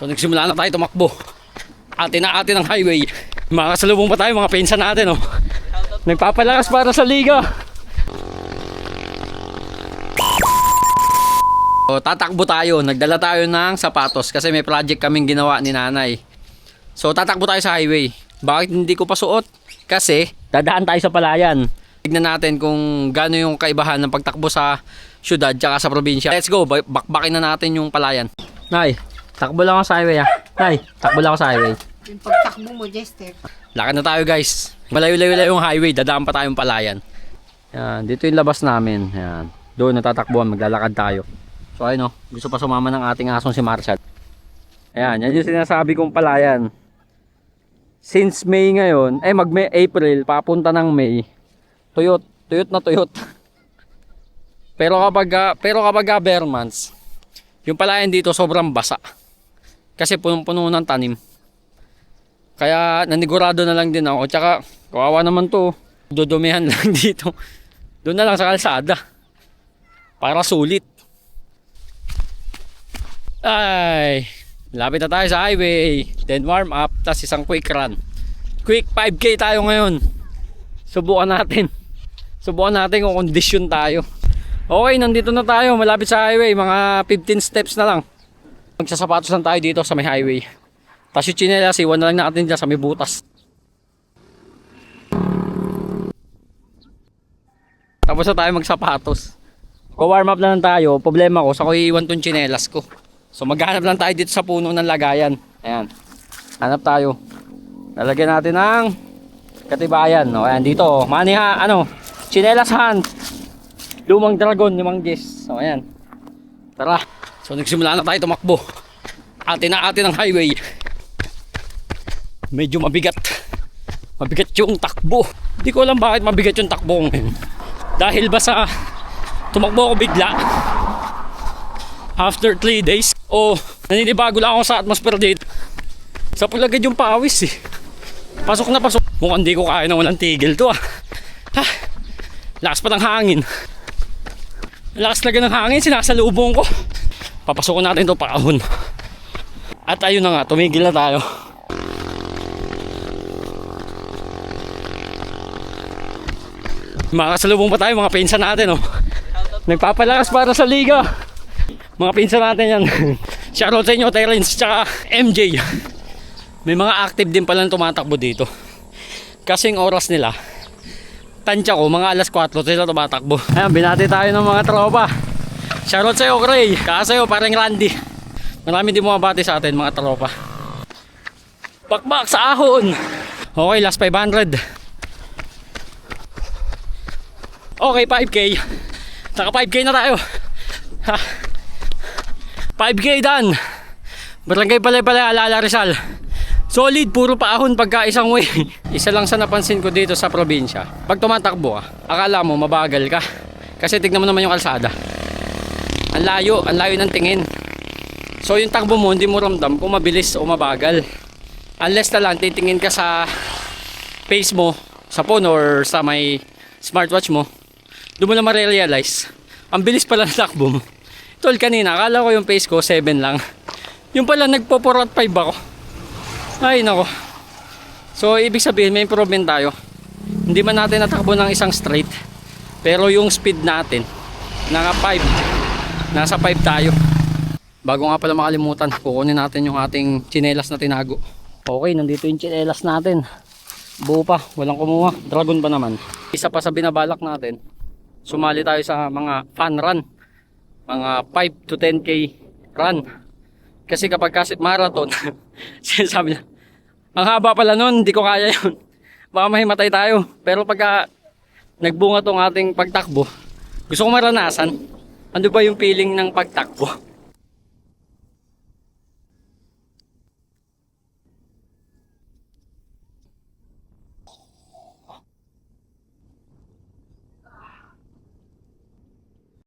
So nagsimula na tayo tumakbo. Atin na atin ang highway. Makasalubong pa tayo mga pinsan natin, oh. Nagpapalakas para sa liga. So, tatakbo tayo. Nagdala tayo ng sapatos kasi may project kaming ginawa ni nanay. So tatakbo tayo sa highway. Bakit hindi ko pa suot? Kasi dadaan tayo sa palayan. Tignan natin kung gaano yung kaibahan ng pagtakbo sa syudad tsaka sa probinsya. Let's go, bakbakin na natin yung palayan. Nay, takbo lang ako sa highway, ha. Nay, takbo lang ako sa highway. Yung pagtakbo mo, Jester. Lakad na tayo, guys. Malayo-layo yung highway, dadaan pa tayong palayan. Yan, dito yung labas namin. Yan. Doon natatakbuhan, maglalakad tayo. So ayun, oh, gusto pa sumama ng ating asong si Marshall. Ayan, yan yung sinasabi kong palayan. Since May ngayon, mag-May, April, papunta ng May, tuyot na tuyot. Pero kapag bare months, yung palayan dito sobrang basa. Kasi punong-puno ng tanim. Kaya nanigurado na lang din ako. Tsaka kawawa naman to, dudumihan lang dito. Doon na lang sa kalsada. Para sulit. Ay, lapit na tayo sa highway. Then warm up, tas isang quick run. Quick 5K tayo ngayon. Subukan natin kung kondisyon tayo. Okay, nandito na tayo, malapit sa highway. Mga 15 steps na lang. Magsasapatos lang tayo dito sa may highway. Tapos yung tsinelas, iwan na lang natin dyan sa may butas. Tapos na tayo magsapatos. Kung warm up na lang tayo, problema ko, sa ko iiwan tong tsinelas ko. So maghanap lang tayo dito sa puno ng lagayan. Ayan, hanap tayo. Lalagyan natin ng katibayan. O, ayan, dito, maniha, tsinelas hunt. Lumang dragon, limang gis. So ayan, tara. So nagsimula na tayo tumakbo. Atin na atin ang highway. Medyo mabigat yung takbo. Hindi ko alam bakit mabigat yung takbo ngayon. Dahil ba sa tumakbo ako bigla after 3 days, o naninibago lang ako sa atmosphere dito. Sa pulagad yung pawis, eh. Pasok na pasok. Mukhang hindi ko kaya na walang tigil to, ah. Lakas pa ng hangin. Lakas talaga ng hangin, sinasalubong ko. Papasukin natin to paahon. At ayun na nga, tumigil na tayo. Makasalubong pa tayo mga pinsan natin, oh. Nagpapalakas para sa liga. Mga pinsan natin yan. Shoutout sa inyo, Terence tsaka MJ. May mga active din pala tumatakbo dito. Kasing oras nila, tansya ko, mga alas 4 sila tumatakbo. Ayan, binati tayo ng mga tropa. Shoutout sa'yo, Gray. Sa'yo, parang Randy. Marami din bumabati sa atin, mga tropa. Bakbak sa ahon. Okay, last 500. Okay, 5K. Saka 5K na tayo. 5K done. Barangay Palay-Palay, Alaala, Rizal. Solid, puro paahon pagka isang way. Isa lang sa napansin ko dito sa probinsya, pag tumatakbo ka, akala mo mabagal ka. Kasi tignan mo naman yung kalsada. Ang layo ng tingin. So yung takbo mo, hindi mo ramdam kung mabilis o mabagal. Unless na lang titingin ka sa pace mo, sa phone or sa may smartwatch mo, doon mo na ma-realize ang bilis pala ng takbo mo. Tol, kanina akala ko yung pace ko 7 lang. Yung pala nagpo 4 at 5 ako. Ay nako. So ibig sabihin may improvement tayo. Hindi man natin natakbo ng isang straight, pero yung speed natin nasa 5 tayo. Bago nga pala makalimutan, kukunin natin yung ating tsinelas na tinago. Okay, nandito yung tsinelas natin. Buo pa, walang kumuha. Dragon pa naman. Isa pa sa binabalak natin, sumali tayo sa mga fun run. Mga 5 to 10K run. Kasi kapag kasi marathon, sinasabi niya, ang haba pala nun, hindi ko kaya yun. Baka mahimatay tayo. Pero pagka nagbunga tong ating pagtakbo, gusto ko maranasan. Ano ba yung feeling ng pagtakbo?